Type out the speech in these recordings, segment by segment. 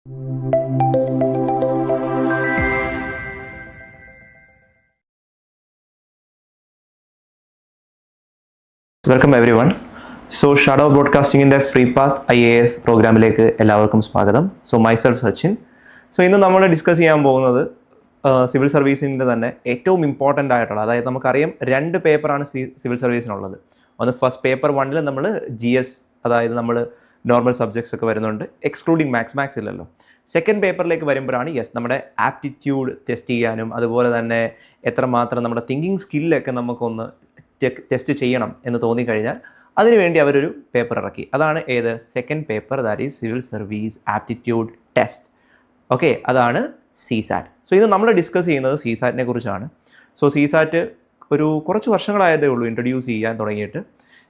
Welcome everyone. Shadow ബ്രോഡ്കാസ്റ്റിംഗിൻ്റെ free path IAS പ്രോഗ്രാമിലേക്ക് എല്ലാവർക്കും സ്വാഗതം. മൈസെൽഫ് സച്ചിൻ. ഇന്ന് നമ്മൾ ഡിസ്കസ് ചെയ്യാൻ പോകുന്നത് സിവിൽ സർവീസിൻ്റെ തന്നെ ഏറ്റവും ഇമ്പോർട്ടൻ്റ് ആയിട്ടുള്ള, അതായത് നമുക്കറിയാം 2 പേപ്പറാണ് സിവിൽ സർവീസിനുള്ളത്. ഒന്ന് ഫസ്റ്റ് പേപ്പർ 1 നമ്മൾ GS, അതായത് നമ്മൾ നോർമൽ സബ്ജക്ട്സ് ഒക്കെ വരുന്നുണ്ട്, എക്സ്ക്ലൂഡിങ് മാത്സ് ഇല്ലല്ലോ. സെക്കൻഡ് പേപ്പറിലേക്ക് വരുമ്പോഴാണ് നമ്മുടെ ആപ്റ്റിറ്റ്യൂഡ് ടെസ്റ്റ് ചെയ്യാനും അതുപോലെ തന്നെ എത്രമാത്രം നമ്മുടെ തിങ്കിങ് സ്കില്ലൊക്കെ നമുക്കൊന്ന് ടെസ്റ്റ് ചെയ്യണം എന്ന് തോന്നിക്കഴിഞ്ഞാൽ അതിനുവേണ്ടി അവരൊരു പേപ്പർ ഇറക്കി. അതാണ് ഏത് second paper, that is civil service aptitude test. Okay, അതാണ് CSAT. ഇത് നമ്മൾ ഡിസ്കസ് ചെയ്യുന്നത് CSAT കുറിച്ചാണ്. CSAT ഒരു കുറച്ച് വർഷങ്ങളായതേ ഉള്ളൂ ഇൻട്രൊഡ്യൂസ് ചെയ്യാൻ തുടങ്ങിയിട്ട്.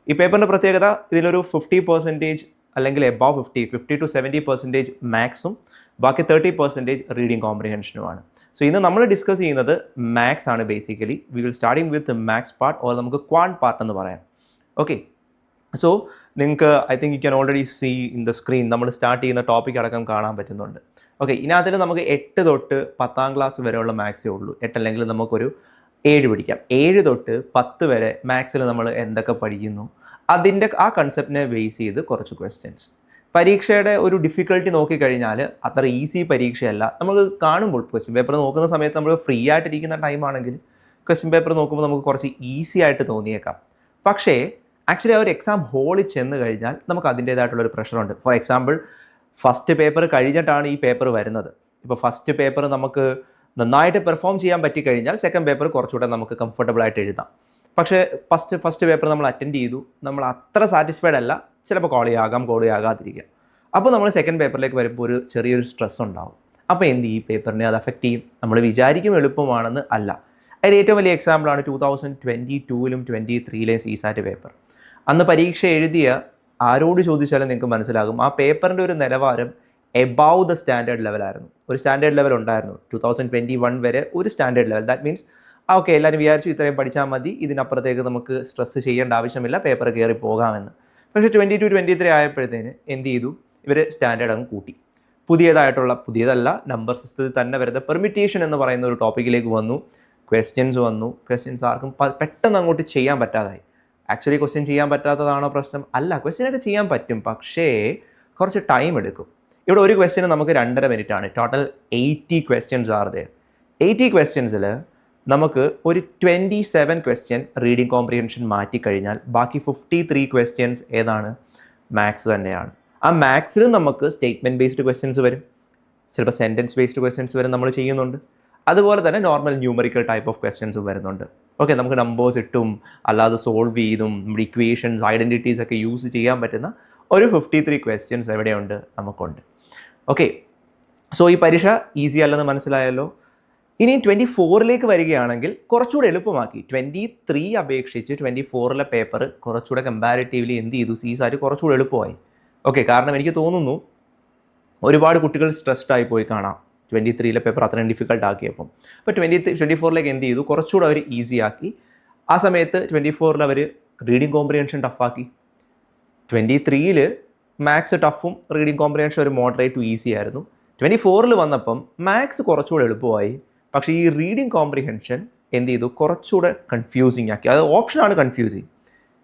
ഈ പേപ്പറിൻ്റെ പ്രത്യേകത, ഇതിലൊരു 50% അല്ലെങ്കിൽ എബവ് 50 to 70% മാത്സും ബാക്കി 30% റീഡിങ് കോംപ്രിഹെൻഷനുമാണ്. ഇന്ന് നമ്മൾ ഡിസ്കസ് ചെയ്യുന്നത് മാത്സ് ആണ്. Basically we will starting with maths part, or നമുക്ക് ക്വാണ്ട് പാർട്ട് എന്ന് പറയാം. ഓക്കെ, നിങ്ങൾക്ക് I think you can already see in the screen നമ്മൾ സ്റ്റാർട്ട് ചെയ്യുന്ന ടോപ്പിക് അടക്കം കാണാൻ പറ്റുന്നുണ്ട്. ഓക്കെ, ഇതിനകത്ത് നമുക്ക് 8 തൊട്ട് 10ാം ക്ലാസ് വരെയുള്ള മാത്സേ ഉള്ളൂ. 8 അല്ലെങ്കിൽ നമുക്കൊരു 7 പിടിക്കാം. 7 തൊട്ട് 10 വരെ മാത്സിൽ നമ്മൾ എന്തൊക്കെ പഠിക്കുന്നു അതിൻ്റെ ആ കൺസെപ്റ്റിനെ ബേസ് ചെയ്ത് കുറച്ച് ക്വസ്റ്റ്യൻസ്. പരീക്ഷയുടെ ഒരു ഡിഫിക്കൽട്ടി നോക്കിക്കഴിഞ്ഞാൽ അത്ര ഈസി പരീക്ഷയല്ല. നമ്മൾ കാണുമ്പോൾ ക്വസ്റ്റ്യൻ പേപ്പർ നോക്കുന്ന സമയത്ത് നമ്മൾ ഫ്രീ ആയിട്ടിരിക്കുന്ന ടൈമാണെങ്കിൽ ക്വസ്റ്റ്യൻ പേപ്പർ നോക്കുമ്പോൾ നമുക്ക് കുറച്ച് ഈസി ആയിട്ട് തോന്നിയേക്കാം. പക്ഷേ ആക്ച്വലി ആ ഒരു എക്സാം ഹോളിൽ ചെന്ന് കഴിഞ്ഞാൽ നമുക്ക് അതിൻ്റേതായിട്ടുള്ളൊരു പ്രഷറുണ്ട്. ഫോർ എക്സാമ്പിൾ, ഫസ്റ്റ് പേപ്പർ കഴിഞ്ഞിട്ടാണ് ഈ പേപ്പർ വരുന്നത്. ഇപ്പോൾ ഫസ്റ്റ് പേപ്പർ നമുക്ക് നന്നായിട്ട് പെർഫോം ചെയ്യാൻ പറ്റിക്കഴിഞ്ഞാൽ സെക്കൻഡ് പേപ്പർ കുറച്ചുകൂടെ നമുക്ക് കംഫർട്ടബിൾ ആയിട്ട് എഴുതാം. പക്ഷേ ഫസ്റ്റ് പേപ്പർ നമ്മൾ അറ്റൻഡ് ചെയ്തു, നമ്മൾ അത്ര സാറ്റിസ്ഫൈഡ് അല്ല, ചിലപ്പോൾ കോളിയാകാതിരിക്കുക. അപ്പോൾ നമ്മൾ സെക്കൻഡ് പേപ്പറിലേക്ക് വരുമ്പോൾ ഒരു ചെറിയൊരു സ്ട്രെസ് ഉണ്ടാവും. അപ്പോൾ എന്ത് ഈ പേപ്പറിനെ അത് അഫക്റ്റ് ചെയ്യും. നമ്മൾ വിചാരിക്കും എളുപ്പമാണെന്ന് അല്ല. അതിന് ഏറ്റവും വലിയ എക്സാമ്പിളാണ് 2022-ലും 2023-ലെയും CSAT പേപ്പർ. അന്ന് പരീക്ഷ എഴുതിയ ആരോട് ചോദിച്ചാലും നിങ്ങൾക്ക് മനസ്സിലാകും ആ പേപ്പറിൻ്റെ ഒരു നിലവാരം എബവ് ദ സ്റ്റാൻഡേർഡ് ലെവലായിരുന്നു. ഒരു സ്റ്റാൻഡേർഡ് ലെവൽ ഉണ്ടായിരുന്നു 2021 വരെ, ഒരു standard level. That means okay, എല്ലാവരും വിചാരിച്ചു ഇത്രയും പഠിച്ചാൽ മതി, ഇതിനപ്പുറത്തേക്ക് നമുക്ക് സ്ട്രെസ് ചെയ്യേണ്ട ആവശ്യമില്ല, പേപ്പർ കയറി പോകാമെന്ന്. പക്ഷേ 22-23 ആയപ്പോഴത്തേന് എന്ത് ചെയ്തു, ഇവർ സ്റ്റാൻഡേർഡ് അങ്ങ് കൂട്ടി. പുതിയതല്ല, നമ്പർ സിസ്റ്റത്തിൽ തന്നെ വരുന്ന പെർമിറ്റേഷൻ എന്ന് പറയുന്ന ഒരു ടോപ്പിക്കിലേക്ക് വന്നു. ക്വസ്റ്റ്യൻസ് ആർക്കും പെട്ടെന്ന് അങ്ങോട്ട് ചെയ്യാൻ പറ്റാതായി. ആക്ച്വലി ക്വസ്റ്റ്യൻ ചെയ്യാൻ പറ്റാത്തതാണോ പ്രശ്നം? അല്ല, ക്വസ്റ്റ്യനൊക്കെ ചെയ്യാൻ പറ്റും, പക്ഷേ കുറച്ച് ടൈം എടുക്കും. ഇവിടെ ഒരു ക്വസ്റ്റ്യന് നമുക്ക് 2.5 മിനിറ്റാണ്. Total 80 questions are there. 80 ക്വസ്റ്റ്യൻസിൽ നമുക്ക് ഒരു 27 ക്വസ്റ്റ്യൻ റീഡിങ് കോംപ്രിഹെൻഷൻ മാറ്റിക്കഴിഞ്ഞാൽ ബാക്കി 53 ക്വസ്റ്റ്യൻസ് ഏതാണ്? മാത്സ് തന്നെയാണ്. ആ മാത്സിലും നമുക്ക് സ്റ്റേറ്റ്മെൻറ്റ് ബേസ്ഡ് ക്വസ്റ്റ്യൻസ് വരും, ചിലപ്പോൾ സെൻറ്റൻസ് ബേസ്ഡ് ക്വസ്റ്റ്യൻസ് വരെ നമ്മൾ ചെയ്യുന്നുണ്ട്. അതുപോലെ തന്നെ നോർമൽ ന്യൂമറിക്കൽ ടൈപ്പ് ഓഫ് ക്വസ്റ്റ്യൻസും വരുന്നുണ്ട്. ഓക്കെ, നമുക്ക് നമ്പേഴ്സ് ഇട്ടും അല്ലാതെ സോൾവ് ചെയ്തും നമ്മുടെ ഇക്വേഷൻസ്, ഐഡൻറ്റിറ്റീസ് ഒക്കെ യൂസ് ചെയ്യാൻ പറ്റുന്ന ഒരു 53 ക്വസ്റ്റ്യൻസ് എവിടെയുണ്ട്? നമുക്കുണ്ട്. ഓക്കെ, ഈ പരീക്ഷ ഈസി അല്ലെന്ന് മനസ്സിലായല്ലോ. ഇനി 24ലേക്ക് വരികയാണെങ്കിൽ കുറച്ചുകൂടെ എളുപ്പമാക്കി. 23 അപേക്ഷിച്ച് 24ലെ പേപ്പർ കുറച്ചുകൂടെ കമ്പാരിറ്റീവ്ലി എന്ത് ചെയ്തു, CSAT കുറച്ചുകൂടെ എളുപ്പമായി. ഓക്കെ, കാരണം എനിക്ക് തോന്നുന്നു ഒരുപാട് കുട്ടികൾ സ്ട്രെസ്ഡ് ആയി പോയി കാണാം 23ലെ പേപ്പർ അത്രയും ഡിഫിക്കൽട്ട് ആക്കിയപ്പം. അപ്പോൾ 24ലേക്ക് എന്ത് ചെയ്തു, കുറച്ചുകൂടെ അവർ ഈസി ആക്കി. ആ സമയത്ത് 24ൽ അവർ റീഡിങ് കോംപ്രിഹെൻഷൻ ടഫാക്കി. 23ൽ മാത്സ് ടഫും റീഡിങ് കോംപ്രിഹെൻഷൻ ഒരു മോഡറേറ്റ് ടു ഈസി ആയിരുന്നു. 24ൽ വന്നപ്പം മാത്സ് കുറച്ചുകൂടെ എളുപ്പമായി, പക്ഷേ ഈ റീഡിങ് കോംപ്രിഹെൻഷൻ എന്ത് ചെയ്തു, കുറച്ചുകൂടെ കൺഫ്യൂസിങ് ആക്കി. അത് ഓപ്ഷനാണ് കൺഫ്യൂസിങ്,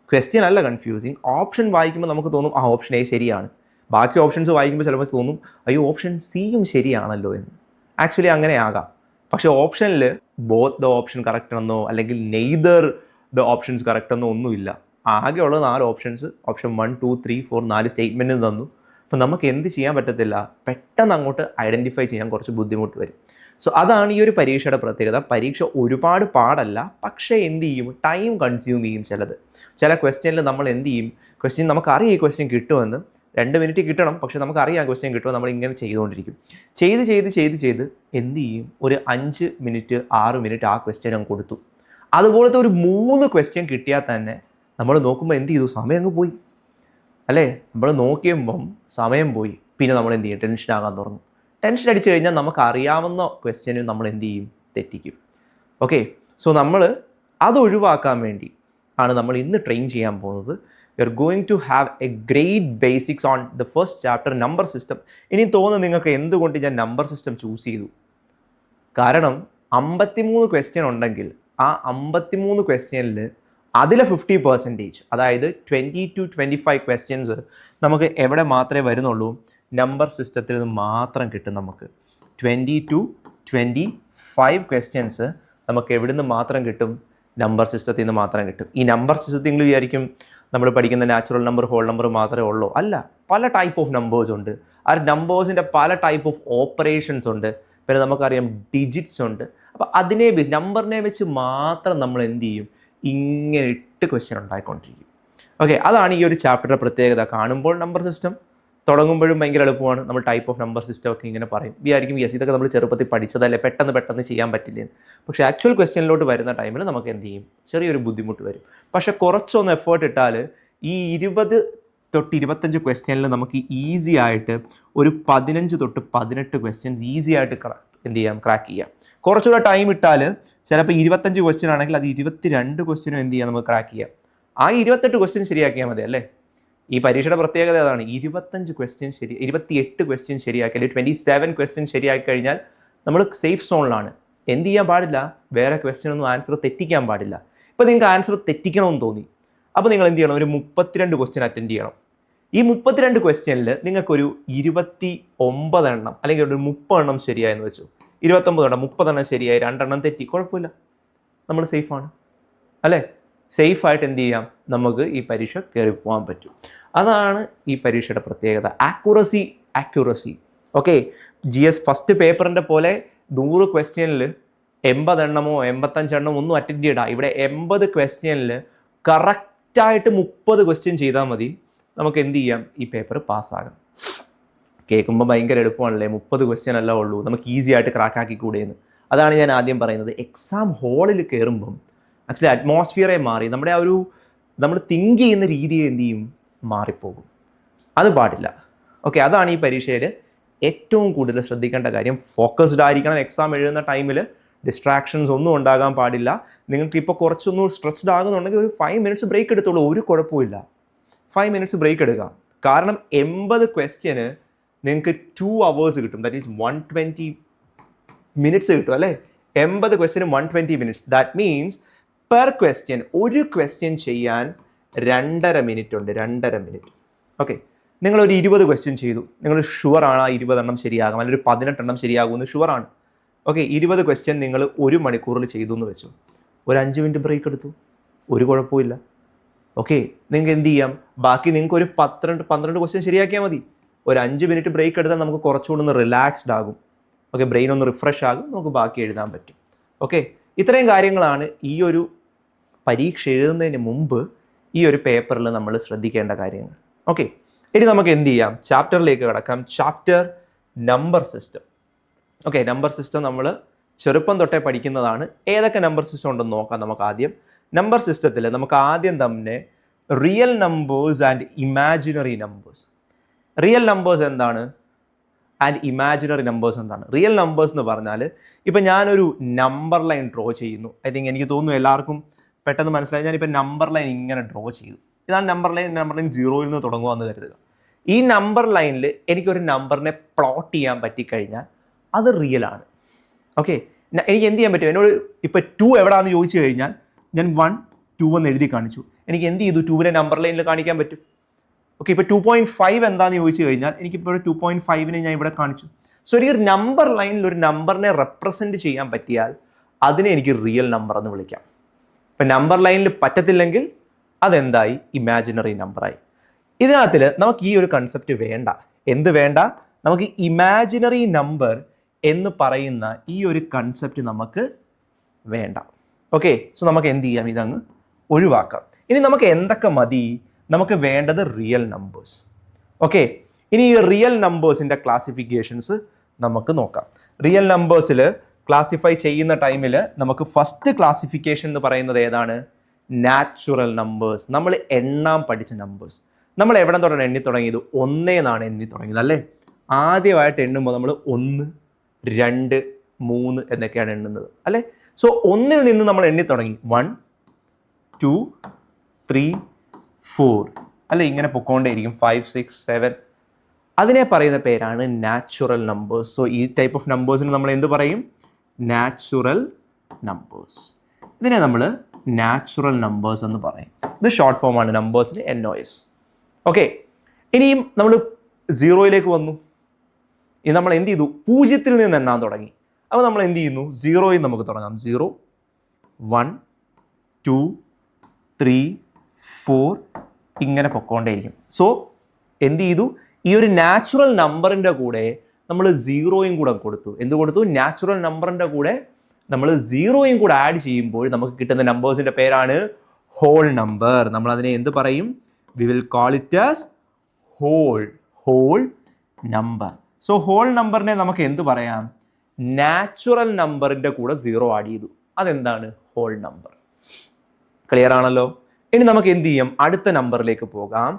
ക്വസ്റ്റ്യൻ അല്ല കൺഫ്യൂസിങ്. ഓപ്ഷൻ വായിക്കുമ്പോൾ നമുക്ക് തോന്നും ആ ഓപ്ഷൻ A ശരിയാണ്. ബാക്കി ഓപ്ഷൻസ് വായിക്കുമ്പോൾ ചിലപ്പോൾ തോന്നും അയ്യോ ഓപ്ഷൻ Cയും ശരിയാണല്ലോ എന്ന്. ആക്ച്വലി അങ്ങനെ ആകാം. പക്ഷേ ഓപ്ഷനിൽ ബോത്ത് ദ ഓപ്ഷൻ കറക്റ്റ് എന്നോ അല്ലെങ്കിൽ നെയ്തർ ദ ഓപ്ഷൻസ് കറക്റ്റ് എന്നോ ഒന്നുമില്ല. ആകെയുള്ള 4 ഓപ്ഷൻസ്, ഓപ്ഷൻ 1, 2, 3, 4 4 സ്റ്റേറ്റ്മെൻറ്റ് തന്നു. അപ്പോൾ നമുക്ക് എന്ത് ചെയ്യാൻ പറ്റത്തില്ല, പെട്ടെന്ന് അങ്ങോട്ട് ഐഡൻറ്റിഫൈ ചെയ്യാൻ കുറച്ച് ബുദ്ധിമുട്ട് വരും. അതാണ് ഈ ഒരു പരീക്ഷയുടെ പ്രത്യേകത. പരീക്ഷ ഒരുപാട് പാടല്ല, പക്ഷേ എന്ത് ചെയ്യും, ടൈം കൺസ്യൂം ചെയ്യും. ചില ക്വസ്റ്റ്യനിൽ നമ്മൾ എന്ത് ചെയ്യും, ക്വസ്റ്റ്യൻ നമുക്കറിയാം ഈ ക്വസ്റ്റ്യൻ കിട്ടുമെന്ന്, 2 മിനിറ്റ് കിട്ടണം, പക്ഷേ നമുക്കറിയാം ക്വസ്റ്റ്യൻ കിട്ടുമോ, നമ്മളിങ്ങനെ ചെയ്തുകൊണ്ടിരിക്കും. ചെയ്ത് എന്ത് ചെയ്യും, ഒരു 5 മിനിറ്റ് 6 മിനിറ്റ് ആ ക്വസ്റ്റ്യൻ അങ്ങ് കൊടുത്തു. അതുപോലത്തെ ഒരു 3 ക്വസ്റ്റ്യൻ കിട്ടിയാൽ തന്നെ നമ്മൾ നോക്കുമ്പോൾ എന്ത് ചെയ്തു, സമയം അങ്ങ് പോയി അല്ലേ. നമ്മൾ നോക്കിയമ്പം സമയം പോയി, പിന്നെ നമ്മൾ എന്ത് ചെയ്യും, ടെൻഷനാകാൻ തുടങ്ങും. ടെൻഷൻ അടിച്ചു കഴിഞ്ഞാൽ നമുക്ക് അറിയാവുന്ന ക്വസ്റ്റ്യന് നമ്മൾ എന്ത് ചെയ്യും, തെറ്റിക്കും. ഓക്കെ, നമ്മൾ അത് ഒഴിവാക്കാൻ വേണ്ടി ആണ് നമ്മൾ ഇന്ന് ട്രെയിൻ ചെയ്യാൻ പോകുന്നത്. You are going to have a great basics on the first chapter number system. ഇനി തോന്നുന്നു നിങ്ങൾക്ക് എന്തുകൊണ്ട് ഞാൻ നമ്പർ സിസ്റ്റം ചൂസ് ചെയ്തു. കാരണം 53 ക്വസ്റ്റ്യൻ ഉണ്ടെങ്കിൽ ആ 53 ക്വസ്റ്റ്യനിൽ അതിലെ 50%, അതായത് 20 to 25 ക്വസ്റ്റ്യൻസ് നമുക്ക് എവിടെ മാത്രമേ വരുന്നുള്ളൂ? നമ്പർ സിസ്റ്റത്തിൽ നിന്ന് മാത്രം കിട്ടും. നമുക്ക് 20 to 25 ക്വസ്റ്റ്യൻസ് നമുക്ക് എവിടെ നിന്ന് മാത്രം കിട്ടും? നമ്പർ സിസ്റ്റത്തിൽ നിന്ന് മാത്രം കിട്ടും. ഈ നമ്പർ സിസ്റ്റത്തിൽ നിങ്ങൾ വിചാരിക്കും നമ്മൾ പഠിക്കുന്ന നാച്ചുറൽ നമ്പർ, ഹോൾ നമ്പർ മാത്രമേ ഉള്ളൂ. അല്ല, പല ടൈപ്പ് ഓഫ് നമ്പേഴ്സ് ഉണ്ട്. ആ നമ്പേഴ്സിൻ്റെ പല ടൈപ്പ് ഓഫ് ഓപ്പറേഷൻസ് ഉണ്ട്. പിന്നെ നമുക്കറിയാം ഡിജിറ്റ്സ് ഉണ്ട്. അപ്പോൾ അതിനെ നമ്പറിനെ വെച്ച് മാത്രം നമ്മൾ എന്ത് ചെയ്യും? ഇങ്ങനെ 8 ക്വസ്റ്റ്യൻ ഉണ്ടായിക്കൊണ്ടിരിക്കും. ഓക്കെ, അതാണ് ഈ ഒരു ചാപ്റ്ററുടെ പ്രത്യേകത. കാണുമ്പോൾ നമ്പർ സിസ്റ്റം തുടങ്ങുമ്പോഴും ഭയങ്കര എളുപ്പമാണ്. നമ്മൾ ടൈപ്പ് ഓഫ് നമ്പർ സിസ്റ്റം ഒക്കെ ഇങ്ങനെ പറയും. വിചാരിക്കും യെസ് ഇതൊക്കെ നമ്മൾ ചെറുപ്പത്തിൽ പഠിച്ചതല്ലേ, പെട്ടെന്ന് ചെയ്യാൻ പറ്റില്ലെന്ന്. പക്ഷേ ആക്ച്വൽ ക്വസ്റ്റ്യനിലോട്ട് വരുന്ന ടൈമിൽ നമുക്ക് എന്ത് ചെയ്യും? ചെറിയൊരു ബുദ്ധിമുട്ട് വരും. പക്ഷേ കുറച്ചൊന്ന് എഫേർട്ട് ഇട്ടാൽ ഈ 20 തൊട്ട് 25 ക്വസ്റ്റ്യനിൽ നമുക്ക് ഈസി ആയിട്ട് ഒരു 15 തൊട്ട് 18 ക്വസ്റ്റ്യൻസ് ഈസി ആയിട്ട് എന്ത് ചെയ്യാം? ക്രാക്ക് ചെയ്യാം. കുറച്ചുകൂടെ ടൈം ഇട്ടാൽ ചിലപ്പോൾ 25 ക്വസ്റ്റ്യൻ ആണെങ്കിൽ അത് 22 ക്വസ്റ്റ്യനും എന്ത് ചെയ്യാം? നമുക്ക് ക്രാക്ക് ചെയ്യാം. ആ 28 ക്വസ്റ്റ്യൻ ശരിയാക്കിയാൽ മതി അല്ലേ? ഈ പരീക്ഷയുടെ പ്രത്യേകത അതാണ്. 28 ക്വസ്റ്റ്യൻ ശരിയാക്കി, അല്ലെങ്കിൽ 27 ക്വസ്റ്റ്യൻ ശരിയാക്കി കഴിഞ്ഞാൽ നമ്മൾ സേഫ് സോണിലാണ്. എന്ത് ചെയ്യാൻ പാടില്ല? വേറെ ക്വസ്റ്റ്യൻ ഒന്നും ആൻസർ തെറ്റിക്കാൻ പാടില്ല. ഇപ്പോൾ നിങ്ങൾക്ക് ആൻസർ തെറ്റിക്കണമെന്ന് തോന്നി, അപ്പോൾ നിങ്ങൾ എന്ത് ചെയ്യണം? ഒരു 32 ക്വസ്റ്റ്യൻ അറ്റൻഡ് ചെയ്യണം. ഈ 32 ക്വസ്റ്റ്യനിൽ നിങ്ങൾക്കൊരു 29 എണ്ണം അല്ലെങ്കിൽ ഒരു 30 എണ്ണം ശരിയായെന്ന് വെച്ചു. 29 എണ്ണം 30 എണ്ണം ശരിയായി, 2 എണ്ണം തെറ്റി, കുഴപ്പമില്ല, നമ്മൾ സേഫാണ് അല്ലേ? സേഫായിട്ട് എന്ത് ചെയ്യാം? നമുക്ക് ഈ പരീക്ഷ കയറി പോകാൻ പറ്റും. അതാണ് ഈ പരീക്ഷയുടെ പ്രത്യേകത. ആക്യുറസി. ഓക്കെ, GS ഫസ്റ്റ് പേപ്പറിൻ്റെ പോലെ 100 ക്വസ്റ്റ്യനിൽ 80 എണ്ണമോ 85 എണ്ണമോ ഒന്നും അറ്റൻഡ് ചെയ്യണ്ട. ഇവിടെ 80 ക്വസ്റ്റ്യനിൽ കറക്റ്റായിട്ട് 30 ക്വസ്റ്റ്യൻ ചെയ്താൽ മതി. നമുക്ക് എന്ത് ചെയ്യാം? ഈ പേപ്പർ പാസ്സാകാം. കേൾക്കുമ്പോൾ ഭയങ്കര എളുപ്പമാണല്ലേ, 30 ക്വസ്റ്റ്യൻ അല്ല ഉള്ളൂ, നമുക്ക് ഈസി ആയിട്ട് ക്രാക്കാക്കി കൂടെയെന്ന്. അതാണ് ഞാൻ ആദ്യം പറയുന്നത്. എക്സാം ഹാളിൽ കയറുമ്പം ആക്ച്വലി അറ്റ്മോസ്ഫിയറെ മാറി, നമ്മുടെ ആ ഒരു നമ്മൾ തിങ്ക് ചെയ്യുന്ന രീതിയെ എന്ത് ചെയ്യും? മാറിപ്പോകും. അത് പാടില്ല. ഓക്കെ, അതാണ് ഈ പരീക്ഷയിൽ ഏറ്റവും കൂടുതൽ ശ്രദ്ധിക്കേണ്ട കാര്യം. ഫോക്കസ്ഡ് ആയിരിക്കണം എക്സാം എഴുതുന്ന ടൈമിൽ. ഡിസ്ട്രാക്ഷൻസ് ഒന്നും ഉണ്ടാകാൻ പാടില്ല. നിങ്ങൾക്ക് ഇപ്പോൾ കുറച്ചൊന്നും സ്ട്രെസ്ഡ് ആകുന്നുണ്ടെങ്കിൽ ഒരു 5 മിനിറ്റ്സ് ബ്രേക്ക് എടുത്തോളൂ, ഒരു കുഴപ്പമില്ല. 5 മിനിറ്റ്സ് ബ്രേക്ക് എടുക്കാം. കാരണം 80 ക്വസ്റ്റ്യന് നിങ്ങൾക്ക് 2 hours കിട്ടും. ദാറ്റ് ഈസ് 120 മിനിറ്റ്സ് കിട്ടും അല്ലേ? 80 question 120 minutes. That means per question, ഒരു ക്വസ്റ്റ്യൻ ചെയ്യാൻ 2.5 മിനിറ്റ് ഉണ്ട്. 2.5 മിനിറ്റ്. ഓക്കെ, നിങ്ങളൊരു 20 ക്വസ്റ്റ്യൻ ചെയ്തു, നിങ്ങൾ ഷുവറാണ് ആ 20 എണ്ണം ശരിയാകും, അല്ലെങ്കിൽ ഒരു 18 എണ്ണം ശരിയാകുമെന്ന് ഷുവറാണ്. ഓക്കെ, 20 ക്വസ്റ്റ്യൻ നിങ്ങൾ 1 മണിക്കൂറിൽ ചെയ്തു എന്ന് വെച്ചു. ഒരു 5 മിനിറ്റ് ബ്രേക്ക് എടുത്തു, ഒരു കുഴപ്പമില്ല. ഓക്കെ, നിങ്ങൾക്ക് എന്ത് ചെയ്യാം? ബാക്കി നിങ്ങൾക്ക് ഒരു 12 ക്വസ്റ്റ്യൻ ശരിയാക്കിയാൽ മതി. ഒരു 5 മിനിറ്റ് ബ്രേക്ക് എടുത്താൽ നമുക്ക് കുറച്ചുകൂടി ഒന്ന് റിലാക്സ്ഡ് ആകും. ഓക്കെ, ബ്രെയിൻ ഒന്ന് റിഫ്രഷ് ആകും, നമുക്ക് ബാക്കി എഴുതാൻ പറ്റും. ഓക്കെ, ഇത്രയും കാര്യങ്ങളാണ് ഈ ഒരു പരീക്ഷ എഴുതുന്നതിന് മുമ്പ് ഈ ഒരു പേപ്പറിൽ നമ്മൾ ശ്രദ്ധിക്കേണ്ട കാര്യങ്ങൾ. ഓക്കെ, ഇനി നമുക്ക് എന്ത് ചെയ്യാം? ചാപ്റ്ററിലേക്ക് കിടക്കാം. Chapter number system. Okay, number system നമ്മൾ ചെറുപ്പം തൊട്ടേ പഠിക്കുന്നതാണ്. ഏതൊക്കെ നമ്പർ സിസ്റ്റം ഉണ്ടെന്ന് നോക്കാം നമുക്ക് ആദ്യം. നമ്പർ സിസ്റ്റത്തിൽ നമുക്ക് ആദ്യം തന്നെ real numbers and imaginary numbers. Real numbers എന്താണ്? ആൻഡ് ഇമാജിനറി നമ്പേഴ്സ് എന്താണ്? റിയൽ നമ്പേഴ്സ് എന്ന് പറഞ്ഞാൽ ഇപ്പം ഞാനൊരു നമ്പർ ലൈൻ ഡ്രോ ചെയ്യുന്നു. ഐ തിങ്ക് എനിക്ക് തോന്നുന്നു എല്ലാവർക്കും പെട്ടെന്ന് മനസ്സിലായി. ഞാനിപ്പോൾ നമ്പർ ലൈൻ ഇങ്ങനെ ഡ്രോ ചെയ്തു. ഇതാണ് നമ്പർ ലൈൻ. നമ്പർ ലൈൻ 0യിൽ നിന്ന് തുടങ്ങുകയെന്ന് കരുതുക. ഈ നമ്പർ ലൈനിൽ എനിക്കൊരു നമ്പറിനെ പ്ലോട്ട് ചെയ്യാൻ പറ്റിക്കഴിഞ്ഞാൽ അത് റിയലാണ്. ഓക്കെ, എനിക്ക് എന്ത് ചെയ്യാൻ പറ്റും? എന്നോട് ഇപ്പോൾ 2 എവിടെയാണെന്ന് ചോദിച്ചു കഴിഞ്ഞാൽ ഞാൻ 1, 2 എന്ന് എഴുതി കാണിച്ചു. എനിക്ക് എന്ത് ചെയ്തു? 2നെ നമ്പർ ലൈനിൽ കാണിക്കാൻ പറ്റും. ഓക്കെ, ഇപ്പോൾ 2.5 എന്താണെന്ന് ചോദിച്ചു കഴിഞ്ഞാൽ എനിക്കിപ്പോൾ 2.5നെ ഞാൻ ഇവിടെ കാണിച്ചു. സോ എനിക്ക് ഒരു നമ്പർ ലൈനിൽ ഒരു നമ്പറിനെ റെപ്രസെൻറ്റ് ചെയ്യാൻ പറ്റിയാൽ അതിനെ എനിക്ക് റിയൽ നമ്പർ എന്ന് വിളിക്കാം. ഇപ്പം നമ്പർ ലൈനിൽ പറ്റത്തില്ലെങ്കിൽ അതെന്തായി? ഇമാജിനറി നമ്പറായി. ഇതിനകത്തിൽ നമുക്ക് ഈ ഒരു കൺസെപ്റ്റ് വേണ്ട. എന്ത് വേണ്ട? നമുക്ക് ഇമാജിനറി നമ്പർ എന്ന് പറയുന്ന ഈ ഒരു കൺസെപ്റ്റ് നമുക്ക് വേണ്ട. ഓക്കെ, സോ നമുക്ക് എന്ത് ചെയ്യാം? ഇതങ്ങ് ഒഴിവാക്കാം. ഇനി നമുക്ക് എന്തൊക്കെ മതി? നമുക്ക് വേണ്ടത് റിയൽ നമ്പേഴ്സ്. ഓക്കെ, ഇനി ഈ റിയൽ നമ്പേഴ്സിൻ്റെ ക്ലാസിഫിക്കേഷൻസ് നമുക്ക് നോക്കാം. റിയൽ നമ്പേഴ്സിൽ ക്ലാസിഫൈ ചെയ്യുന്ന ടൈമിൽ നമുക്ക് ഫസ്റ്റ് ക്ലാസിഫിക്കേഷൻ എന്ന് പറയുന്നത് ഏതാണ്? Natural numbers. നമ്മൾ എണ്ണാൻ പഠിച്ച നമ്പേഴ്സ്. നമ്മൾ എവിടെ തൊട്ടാണ് എണ്ണി തുടങ്ങിയത്? 1 എന്നാണ് എണ്ണി തുടങ്ങിയത് അല്ലേ? ആദ്യമായിട്ട് എണ്ണുമ്പോൾ നമ്മൾ 1, 2, 3 എന്നൊക്കെയാണ് എണ്ണുന്നത് അല്ലേ? സോ 1ൽ നിന്ന് നമ്മൾ എണ്ണി തുടങ്ങി. 1, 2, 3, 4. അല്ലെ, ഇങ്ങനെ പൊക്കോണ്ടേയിരിക്കും 5, 6, 7. അതിനെ പറയുന്ന പേരാണ് നാച്ചുറൽ നമ്പേഴ്സ്. സോ ഈ ടൈപ്പ് ഓഫ് നമ്പേഴ്സിന് നമ്മൾ എന്ത് പറയും? Natural numbers. ഇതിനെ നമ്മൾ നാച്ചുറൽ നമ്പേഴ്സ് എന്ന് പറയും. ഇത് ഷോർട്ട് ഫോം ആണ് നമ്പേഴ്സിന് NOS. ഓക്കെ, ഇനിയും നമ്മൾ 0യിലേക്ക് വന്നു. ഇനി നമ്മൾ എന്ത് ചെയ്തു? 0ത്തിൽ നിന്ന് എണ്ണാൻ തുടങ്ങി. അപ്പോൾ നമ്മൾ എന്ത് ചെയ്യുന്നു? 0യിൽ നമുക്ക് തുടങ്ങാം. 0, 1, 2, 3, 4 ഇങ്ങനെ പൊക്കോണ്ടേയിരിക്കും. സോ എന്ത് ചെയ്തു? ഈ ഒരു നാച്ചുറൽ നമ്പറിൻ്റെ കൂടെ നമ്മൾ 0യും കൂടെ കൊടുത്തു. എന്ത് കൊടുത്തു? നാച്ചുറൽ നമ്പറിൻ്റെ കൂടെ നമ്മൾ 0യും കൂടെ ആഡ് ചെയ്യുമ്പോൾ നമുക്ക് കിട്ടുന്ന നമ്പേഴ്സിൻ്റെ പേരാണ് ഹോൾ നമ്പർ. നമ്മൾ അതിനെ എന്ത് പറയും? We will call it as whole number. So whole നമ്പറിനെ നമുക്ക് എന്ത് പറയാം? നാച്ചുറൽ നമ്പറിൻ്റെ കൂടെ 0 ആഡ് ചെയ്തു. അതെന്താണ്? Whole number. ക്ലിയർ ആണല്ലോ? ഇനി നമുക്ക് എന്ത് ചെയ്യാം? അടുത്ത നമ്പറിലേക്ക് പോകാം.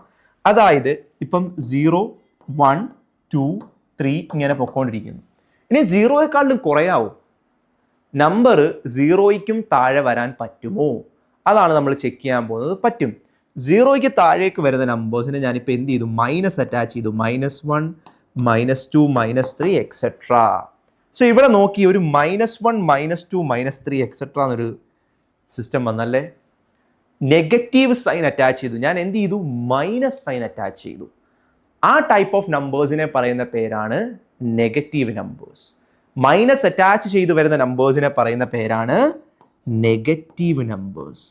അതായത് ഇപ്പം 0, 1, 2, 3 ഇങ്ങനെ പൊക്കോണ്ടിരിക്കുന്നു. ഇനി 0യെക്കാളും കുറയാവും നമ്പർ 0യ്ക്കും താഴെ വരാൻ പറ്റുമോ? അതാണ് നമ്മൾ ചെക്ക് ചെയ്യാൻ പോകുന്നത്. പറ്റും. 0യ്ക്ക് താഴേക്ക് വരുന്ന നമ്പേഴ്സിനെ ഞാനിപ്പോൾ എന്ത് ചെയ്തു? മൈനസ് അറ്റാച്ച് ചെയ്തു. -1, -2, -3 എക്സെട്രാ. സോ ഇവിടെ നോക്കി, ഒരു -1, -2, -3 എക്സെട്രാ എന്നൊരു സിസ്റ്റം വന്നല്ലേ. നെഗറ്റീവ് സൈൻ അറ്റാച്ച് ചെയ്തു. ഞാൻ എന്ത് ചെയ്തു? മൈനസ് സൈൻ അറ്റാച്ച് ചെയ്തു. ആ ടൈപ്പ് ഓഫ് നമ്പേഴ്സിനെ പറയുന്ന പേരാണ് നെഗറ്റീവ് നമ്പേഴ്സ്. മൈനസ് അറ്റാച്ച് ചെയ്തു വരുന്ന നമ്പേഴ്സിനെ പറയുന്ന പേരാണ് negative numbers.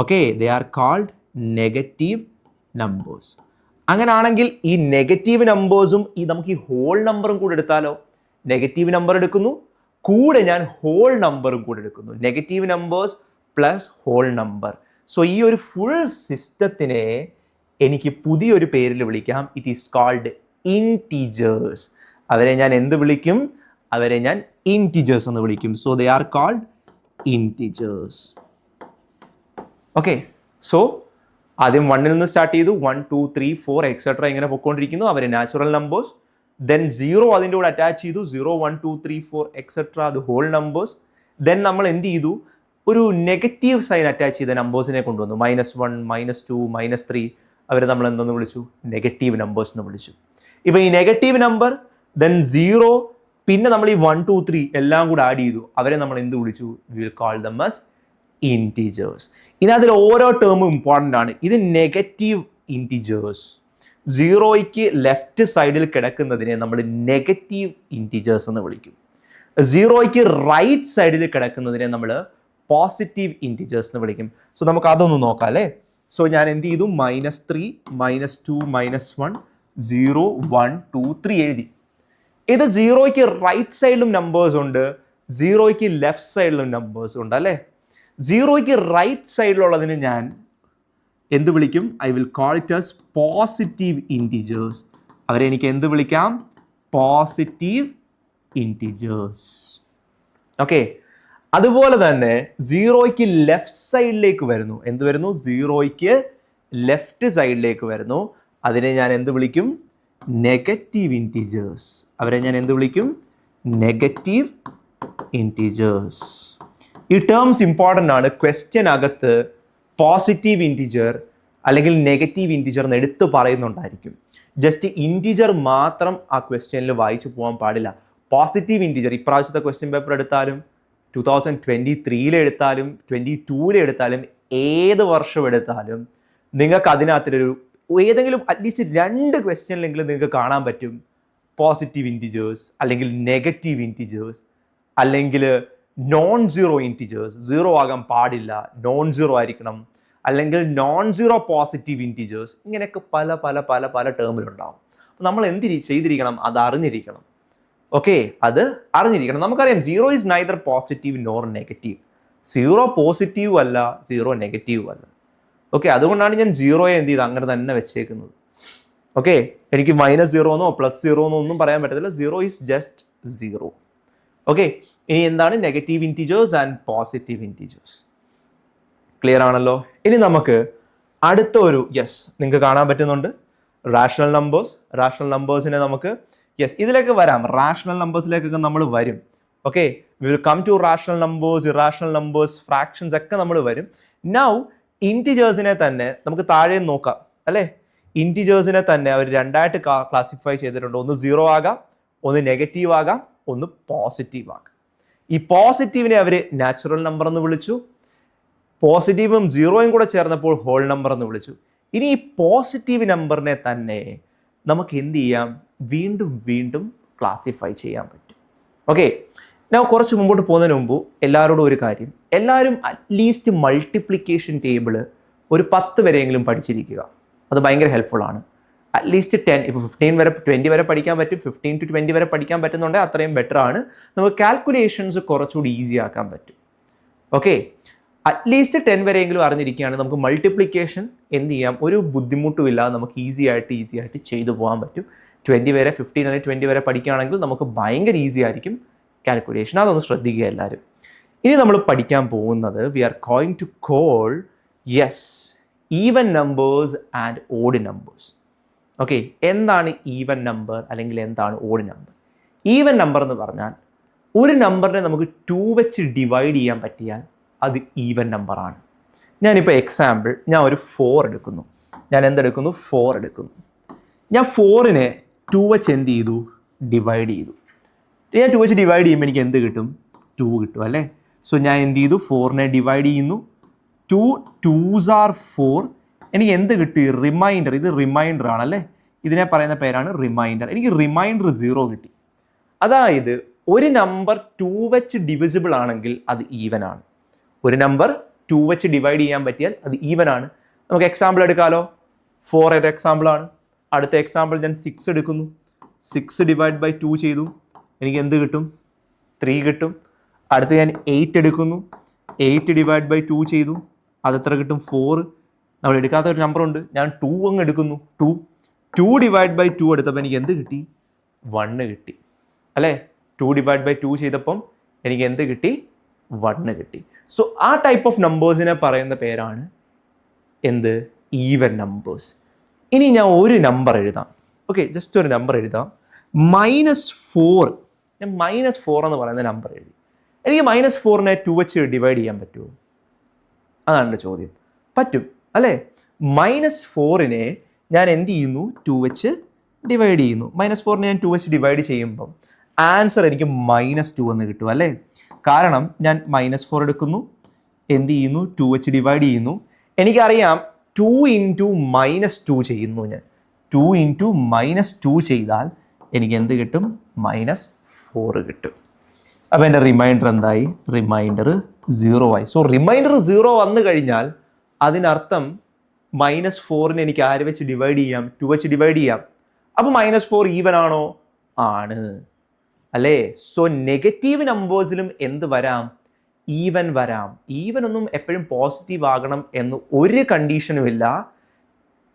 Okay, they are called negative numbers. അങ്ങനാണെങ്കിൽ ഈ നെഗറ്റീവ് നമ്പേഴ്സും നമുക്ക് ഈ ഹോൾ നമ്പറും കൂടെ എടുത്താലോ? നെഗറ്റീവ് നമ്പർ എടുക്കുന്നു, കൂടെ ഞാൻ ഹോൾ നമ്പറും കൂടെ എടുക്കുന്നു. Negative numbers plus whole number. So ഈ ഒരു ഫുൾ സിസ്റ്റത്തിനെ എനിക്ക് പുതിയൊരു പേരിൽ വിളിക്കാം. It is called integers. അവരെ ഞാൻ എന്ത് വിളിക്കും? അവരെ ഞാൻ ഇൻറ്റീജേഴ്സ് എന്ന് വിളിക്കും. So they are called integers. Okay, so ആദ്യം 1ൽ നിന്ന് സ്റ്റാർട്ട് ചെയ്തു. 1, 2, 3, 4 എക്സെട്ര ഇങ്ങനെ പൊക്കോണ്ടിരിക്കുന്നു. അവരെ നാച്ചുറൽ നമ്പേഴ്സ്. ദെൻ 0 അതിൻ്റെ കൂടെ അറ്റാച്ച് ചെയ്തു. 0, 1, 2, 3, 4 എക്സെട്ര അത് ഹോൾ നമ്പേഴ്സ്. ദെൻ നമ്മൾ എന്ത് ചെയ്തു? ഒരു നെഗറ്റീവ് സൈൻ അറ്റാച്ച് ചെയ്ത നമ്പേഴ്സിനെ കൊണ്ടുവന്നു. -1, -2, -3 അവരെ നമ്മൾ എന്തെന്ന് വിളിച്ചു? നെഗറ്റീവ് നമ്പേഴ്സ് എന്ന് വിളിച്ചു. ഇപ്പം ഈ നെഗറ്റീവ് നമ്പർ, ദെൻ 0, പിന്നെ നമ്മൾ ഈ 1, 2, 3 എല്ലാം കൂടെ ആഡ് ചെയ്തു. അവരെ നമ്മൾ എന്ത് വിളിച്ചു? V will call them as integers. ഇനി അതിൽ ഓരോ ടേമും ഇമ്പോർട്ടൻ്റ് ആണ്. ഇത് നെഗറ്റീവ് ഇൻറ്റീജേഴ്സ്. 0യ്ക്ക് ലെഫ്റ്റ് സൈഡിൽ കിടക്കുന്നതിനെ നമ്മൾ നെഗറ്റീവ് ഇൻറ്റീജേഴ്സ് എന്ന് വിളിക്കും. 0യ്ക്ക് റൈറ്റ് സൈഡിൽ കിടക്കുന്നതിനെ നമ്മൾ പോസിറ്റീവ് ഇൻറ്റീജേഴ്സ് എന്ന് വിളിക്കും. സോ നമുക്ക് അതൊന്ന് നോക്കാം അല്ലേ. സോ ഞാൻ എന്ത് ചെയ്തു? -3, -2, -1, 0, 1, 2, 3 എഴുതി. ഇത് 0യ്ക്ക് റൈറ്റ് സൈഡിലും നമ്പേഴ്സ് ഉണ്ട്, 0യ്ക്ക് ലെഫ്റ്റ് സൈഡിലും നമ്പേഴ്സ് ഉണ്ട് അല്ലേ. 0യ്ക്ക് റൈറ്റ് സൈഡിലുള്ളതിന് ഞാൻ എന്ത് വിളിക്കും? I will call it as positive integers. അവരെ എനിക്ക് എന്ത് വിളിക്കാം? Positive integers. ഓക്കെ, അതുപോലെ തന്നെ 0യ്ക്ക് ലെഫ്റ്റ് സൈഡിലേക്ക് വരുന്നു. എന്ത് വരുന്നു? 0യ്ക്ക് ലെഫ്റ്റ് സൈഡിലേക്ക് വരുന്നു. അതിനെ ഞാൻ എന്ത് വിളിക്കും? Negative integers. അവരെ ഞാൻ എന്ത് വിളിക്കും? Negative integers. ഈ ടേംസ് ഇമ്പോർട്ടൻ്റ് ആണ്. ക്വസ്റ്റ്യൻ അകത്ത് പോസിറ്റീവ് ഇൻറ്റീജർ അല്ലെങ്കിൽ നെഗറ്റീവ് ഇൻറ്റീജർ എന്ന് എടുത്ത് പറയുന്നുണ്ടായിരിക്കും. ജസ്റ്റ് ഇൻറ്റീജർ മാത്രം ആ ക്വസ്റ്റ്യനിൽ വായിച്ചു പോകാൻ പാടില്ല. പോസിറ്റീവ് ഇൻറ്റീജർ ഇപ്രാവശ്യത്തെ ക്വസ്റ്റ്യൻ പേപ്പർ എടുത്താലും 2023 എടുത്താലും 22 എടുത്താലും ഏത് വർഷം എടുത്താലും നിങ്ങൾക്ക് അതിനകത്തൊരു ഏതെങ്കിലും അറ്റ്ലീസ്റ്റ് 2 ക്വസ്റ്റ്യനിലെങ്കിലും നിങ്ങൾക്ക് കാണാൻ പറ്റും പോസിറ്റീവ് ഇൻറ്റീജേഴ്സ് അല്ലെങ്കിൽ നെഗറ്റീവ് ഇൻറ്റീജേഴ്സ് അല്ലെങ്കിൽ നോൺ സീറോ ഇൻറ്റീജേഴ്സ്. 0 ആകാൻ പാടില്ല, നോൺ സീറോ ആയിരിക്കണം, അല്ലെങ്കിൽ നോൺ സീറോ പോസിറ്റീവ് ഇൻറ്റീജേഴ്സ്. ഇങ്ങനെയൊക്കെ പല പല പല പല ടേമിലുണ്ടാവും. നമ്മൾ എന്ത് ചെയ്തിരിക്കണം? അത് അറിഞ്ഞിരിക്കണം. ഓക്കെ, അത് അറിഞ്ഞിരിക്കണം. നമുക്കറിയാം 0 is neither positive nor negative. 0 positive അല്ല, 0 നെഗറ്റീവ് അല്ല. ഓക്കെ, അതുകൊണ്ടാണ് ഞാൻ 0യെ എന്ത് ചെയ്ത് അങ്ങനെ തന്നെ വെച്ചേക്കുന്നത്. ഓക്കെ, എനിക്ക് -0 എന്നോ +0 എന്നോ ഒന്നും പറയാൻ പറ്റത്തില്ല. 0 ഈസ് ജസ്റ്റ് 0. ഓക്കെ, ഇനി എന്താണ് negative integers and positive integers? Clear ആണല്ലോ. ഇനി നമുക്ക് അടുത്ത ഒരു നിങ്ങൾക്ക് കാണാൻ പറ്റുന്നുണ്ട് റാഷണൽ നമ്പേഴ്സ്. റാഷണൽ നമ്പേഴ്സിനെ നമുക്ക് ഇതിലേക്ക് വരാം. റാഷണൽ നമ്പേഴ്സിലേക്കൊക്കെ നമ്മൾ വരും. Okay, we will come to rational numbers, irrational numbers, fractions ഒക്കെ നമ്മൾ വരും. നൗ ഇൻറ്റിജേഴ്സിനെ തന്നെ നമുക്ക് താഴെ നോക്കാം. അല്ലേ? ഇൻറ്റിജേഴ്സിനെ തന്നെ അവർ രണ്ടായിട്ട് ക്ലാസിഫൈ ചെയ്തിട്ടുണ്ട്. ഒന്ന് 0 ആകാം, ഒന്ന് നെഗറ്റീവ് ആകാം, ഒന്ന് പോസിറ്റീവ് ആകാം. ഈ പോസിറ്റീവിനെ അവർ നാച്ചുറൽ നമ്പർ എന്ന് വിളിച്ചു. പോസിറ്റീവും 0യും കൂടെ ചേർന്നപ്പോൾ ഹോൾ നമ്പർ എന്ന് വിളിച്ചു. ഇനി ഈ പോസിറ്റീവ് നമ്പറിനെ തന്നെ നമുക്ക് എന്ത് ചെയ്യാം? വീണ്ടും വീണ്ടും ക്ലാസിഫൈ ചെയ്യാൻ പറ്റും. ഓക്കെ, ഞാൻ കുറച്ച് മുമ്പോട്ട് പോകുന്നതിന് മുമ്പ് എല്ലാവരോടും ഒരു കാര്യം, എല്ലാവരും അറ്റ്ലീസ്റ്റ് മൾട്ടിപ്ലിക്കേഷൻ ടേബിൾ ഒരു 10 വരെയെങ്കിലും പഠിച്ചിരിക്കുക. അത് ഭയങ്കര ഹെൽപ്ഫുൾ ആണ്. അറ്റ്ലീസ്റ്റ് 10, ഇപ്പോൾ 15 വരെ 20 വരെ പഠിക്കാൻ പറ്റും, 15 to 20 വരെ പഠിക്കാൻ പറ്റുന്നുണ്ടെങ്കിൽ അത്രയും ബെറ്റർ ആണ്. നമുക്ക് കാൽക്കുലേഷൻസ് കുറച്ചുകൂടി ഈസി ആക്കാൻ പറ്റും. ഓക്കെ, അറ്റ്ലീസ്റ്റ് 10 വരെയെങ്കിലും അറിഞ്ഞിരിക്കുകയാണ് നമുക്ക് മൾട്ടിപ്ലിക്കേഷൻ എന്ത് ചെയ്യാം, ഒരു ബുദ്ധിമുട്ടും ഇല്ലാതെ നമുക്ക് ഈസി ആയിട്ട് ചെയ്തു പോകാൻ പറ്റും. 20 വരെ 15 അല്ലെങ്കിൽ 20 വരെ പഠിക്കുകയാണെങ്കിൽ നമുക്ക് ഭയങ്കര ഈസി ആയിരിക്കും കാൽക്കുലേഷൻ. അതൊന്ന് ശ്രദ്ധിക്കുക എല്ലാവരും. ഇനി നമ്മൾ പഠിക്കാൻ പോകുന്നത് we are going to call even numbers and odd numbers. Okay, എന്താണ് ഈവൻ നമ്പർ അല്ലെങ്കിൽ എന്താണ് ഓഡ് നമ്പർ? ഈവൻ നമ്പർ എന്ന് പറഞ്ഞാൽ ഒരു നമ്പറിനെ നമുക്ക് 2 വെച്ച് ഡിവൈഡ് ചെയ്യാൻ പറ്റിയാൽ അത് ഈവൻ നമ്പറാണ്. ഞാനിപ്പോൾ എക്സാമ്പിൾ, ഞാൻ ഒരു 4 എടുക്കുന്നു. ഞാൻ എന്തെടുക്കുന്നു? 4 എടുക്കുന്നു. ഞാൻ 4നെ 2 വെച്ച് എന്ത് ചെയ്തു? ഡിവൈഡ് ചെയ്തു. ഞാൻ 2 വെച്ച് ഡിവൈഡ് ചെയ്യുമ്പോൾ എനിക്ക് എന്ത് കിട്ടും? 2 കിട്ടും അല്ലേ? സോ ഞാൻ എന്ത് ചെയ്തു? 4നെ ഡിവൈഡ് ചെയ്യുന്നു. 2 2s are 4. എനിക്ക് എന്ത് കിട്ടി? റിമൈൻഡർ. ഇത് റിമൈൻഡർ ആണല്ലേ, ഇതിനെ പറയുന്ന പേരാണ് റിമൈൻഡർ. എനിക്ക് റിമൈൻഡർ 0 കിട്ടി. അതായത് ഒരു നമ്പർ 2 വെച്ച് ഡിവിസിബിൾ ആണെങ്കിൽ അത് ഈവൻ ആണ്. ഒരു നമ്പർ 2 വെച്ച് ഡിവൈഡ് ചെയ്യാൻ പറ്റിയാൽ അത് ഈവൻ ആണ്. നമുക്ക് എക്സാമ്പിൾ എടുക്കാമല്ലോ. 4 ഒരു എക്സാമ്പിളാണ്. അടുത്ത എക്സാമ്പിൾ ഞാൻ 6 എടുക്കുന്നു. 6 ഡിവൈഡ് ബൈ 2 ചെയ്തു, എനിക്ക് എന്ത് കിട്ടും? 3 കിട്ടും. അടുത്ത് ഞാൻ 8 എടുക്കുന്നു. 8 ഡിവൈഡ് ബൈ 2 ചെയ്തു, അതെത്ര കിട്ടും? 4. നമ്മൾ എടുക്കാത്ത ഒരു നമ്പർ ഉണ്ട്, ഞാൻ 2 അങ്ങ് എടുക്കുന്നു. 2 ഡിവൈഡ് ബൈ 2 എടുത്തപ്പോൾ എനിക്ക് എന്ത് കിട്ടി? 1 കിട്ടി അല്ലേ? 2 ഡിവൈഡ് ബൈ 2 ചെയ്തപ്പം എനിക്ക് എന്ത് കിട്ടി? 1 കിട്ടി. സോ ആ ടൈപ്പ് ഓഫ് നമ്പേഴ്സിനെ പറയുന്ന പേരാണ് എന്ത്? Even numbers. ഇനി ഞാൻ ഒരു നമ്പർ എഴുതാം. ഓക്കെ, ജസ്റ്റ് ഒരു നമ്പർ എഴുതാം. -4. ഞാൻ -4 എന്ന് പറയുന്ന നമ്പർ എഴുതി. എനിക്ക് -4നെ 2 വെച്ച് ഡിവൈഡ് ചെയ്യാൻ പറ്റുമോ? അതാണ് എൻ്റെ ചോദ്യം. പറ്റും അല്ലേ? -4നെ ഞാൻ എന്ത് ചെയ്യുന്നു? 2 വെച്ച് ഡിവൈഡ് ചെയ്യുന്നു. -4നെ ഞാൻ 2 വെച്ച് ഡിവൈഡ് ചെയ്യുമ്പം ആൻസർ എനിക്ക് -2 എന്ന് കിട്ടും അല്ലേ? കാരണം ഞാൻ -4 എടുക്കുന്നു, എന്ത് ചെയ്യുന്നു? 2 വെച്ച് ഡിവൈഡ് ചെയ്യുന്നു. എനിക്കറിയാം 2 into -2 ചെയ്യുന്നു. ഞാൻ 2 into -2 ചെയ്താൽ എനിക്ക് എന്ത് കിട്ടും? -4 കിട്ടും. അപ്പോൾ എൻ്റെ റിമൈൻഡർ എന്തായി? റിമൈൻഡർ 0 ആയി. സോ റിമൈൻഡർ 0 വന്നു കഴിഞ്ഞാൽ അതിനർത്ഥം -4നെ എനിക്ക് ആര് വെച്ച് ഡിവൈഡ് ചെയ്യാം? 2 വെച്ച് ഡിവൈഡ് ചെയ്യാം. അപ്പോൾ -4 ഈവൻ ആണോ? ആണ് അല്ലേ? സോ നെഗറ്റീവ് നമ്പേഴ്സിലും എന്ത് വരാം? ഈവൻ വരാം. ഈവൻ ഒന്നും എപ്പോഴും പോസിറ്റീവ് ആകണം എന്ന് ഒരു കണ്ടീഷനും ഇല്ല.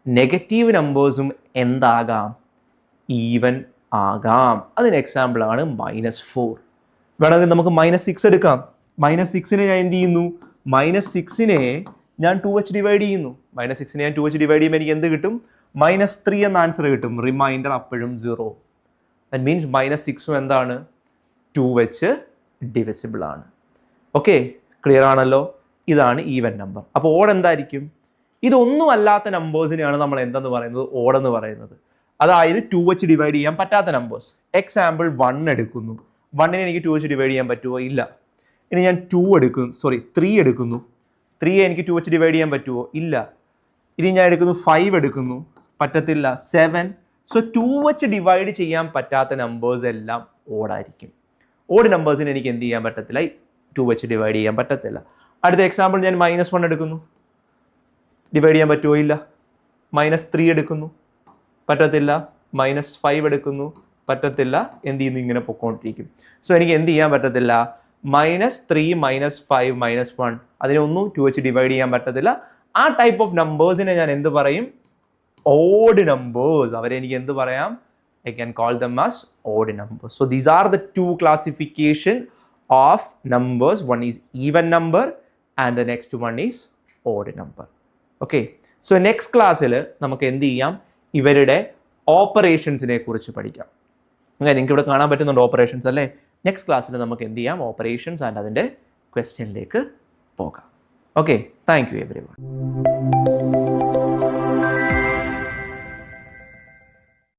നെഗറ്റീവ് നമ്പേഴ്സും എന്താകാം? ഈവൻ ആകാം. അതിന് എക്സാമ്പിളാണ് -4. വേണമെങ്കിൽ നമുക്ക് -6 എടുക്കാം. -6നെ ഞാൻ എന്ത് ചെയ്യുന്നു? -6നെ ഞാൻ 2 വെച്ച് ഡിവൈഡ് ചെയ്യുന്നു. -6നെ ഞാൻ 2 വെച്ച് ഡിവൈഡ് ചെയ്യുമ്പോൾ എനിക്ക് എന്ത് കിട്ടും? -3 എന്ന ആൻസർ കിട്ടും. റിമൈൻഡർ അപ്പോഴും 0. ദാറ്റ് മീൻസ് -6ഉം എന്താണ്? 2 വെച്ച് ഡിവിസിബിൾ ആണ്. ഓക്കെ, ക്ലിയർ ആണല്ലോ? ഇതാണ് ഈവൻ നമ്പർ. അപ്പോൾ ഓഡ് എന്തായിരിക്കും? ഇതൊന്നും അല്ലാത്ത നമ്പേഴ്സിനെയാണ് നമ്മൾ എന്തെന്ന് പറയുന്നത്? ഓഡെന്ന് പറയുന്നത്. അതായത് 2 വെച്ച് ഡിവൈഡ് ചെയ്യാൻ പറ്റാത്ത നമ്പേഴ്സ്. എക്സാമ്പിൾ 1 എടുക്കുന്നു. 1നെ എനിക്ക് 2 വെച്ച് ഡിവൈഡ് ചെയ്യാൻ പറ്റുമോ? ഇല്ല. ഇനി ഞാൻ 3 എടുക്കുന്നു. 3യെ എനിക്ക് 2 വെച്ച് ഡിവൈഡ് ചെയ്യാൻ പറ്റുമോ? ഇല്ല. ഇനി ഞാൻ എടുക്കുന്നു 5 എടുക്കുന്നു, പറ്റത്തില്ല. 7. സോ 2 വെച്ച് ഡിവൈഡ് ചെയ്യാൻ പറ്റാത്ത നമ്പേഴ്സ് എല്ലാം ഓഡായിരിക്കും. ഓഡ് നമ്പേഴ്സിന് എനിക്ക് എന്ത് ചെയ്യാൻ പറ്റത്തില്ല? 2 വെച്ച് ഡിവൈഡ് ചെയ്യാൻ പറ്റത്തില്ല. അടുത്ത എക്സാമ്പിൾ ഞാൻ -1 എടുക്കുന്നു. ഡിവൈഡ് ചെയ്യാൻ പറ്റുമോ? ഇല്ല. -3 എടുക്കുന്നു, പറ്റത്തില്ല. -5 എടുക്കുന്നു, പറ്റത്തില്ല. എന്ത് ചെയ്യുന്നു? ഇങ്ങനെ പൊക്കോണ്ടിരിക്കും. സോ എനിക്ക് എന്ത് ചെയ്യാൻ പറ്റത്തില്ല? -3, -5, -1 അതിനൊന്നും 2 വെച്ച് ഡിവൈഡ് ചെയ്യാൻ പറ്റത്തില്ല. ആ ടൈപ്പ് ഓഫ് നമ്പേഴ്സിനെ ഞാൻ എന്ത് പറയും? Odd numbers. അവരെ എനിക്ക് എന്ത് പറയാം? I can call them as odd numbers. So these are the two classification of numbers. One is even number and the next one is odd number. Okay. So next class നമുക്ക് എന്ത് ചെയ്യാം? ഇവരുടെ ഓപ്പറേഷൻസിനെ കുറിച്ച് പഠിക്കാം. നിങ്ങൾക്ക് ഇവിടെ കാണാൻ പറ്റുന്നുണ്ട് ഓപ്പറേഷൻസ് അല്ലേ? നെക്സ്റ്റ് ക്ലാസ്സിൽ നമുക്ക് എന്ത് ചെയ്യാം? ഓപ്പറേഷൻസ് ആൻഡ് അതിൻ്റെ ക്വസ്റ്റ്യനിലേക്ക് പോകാം. Okay, thank you everyone.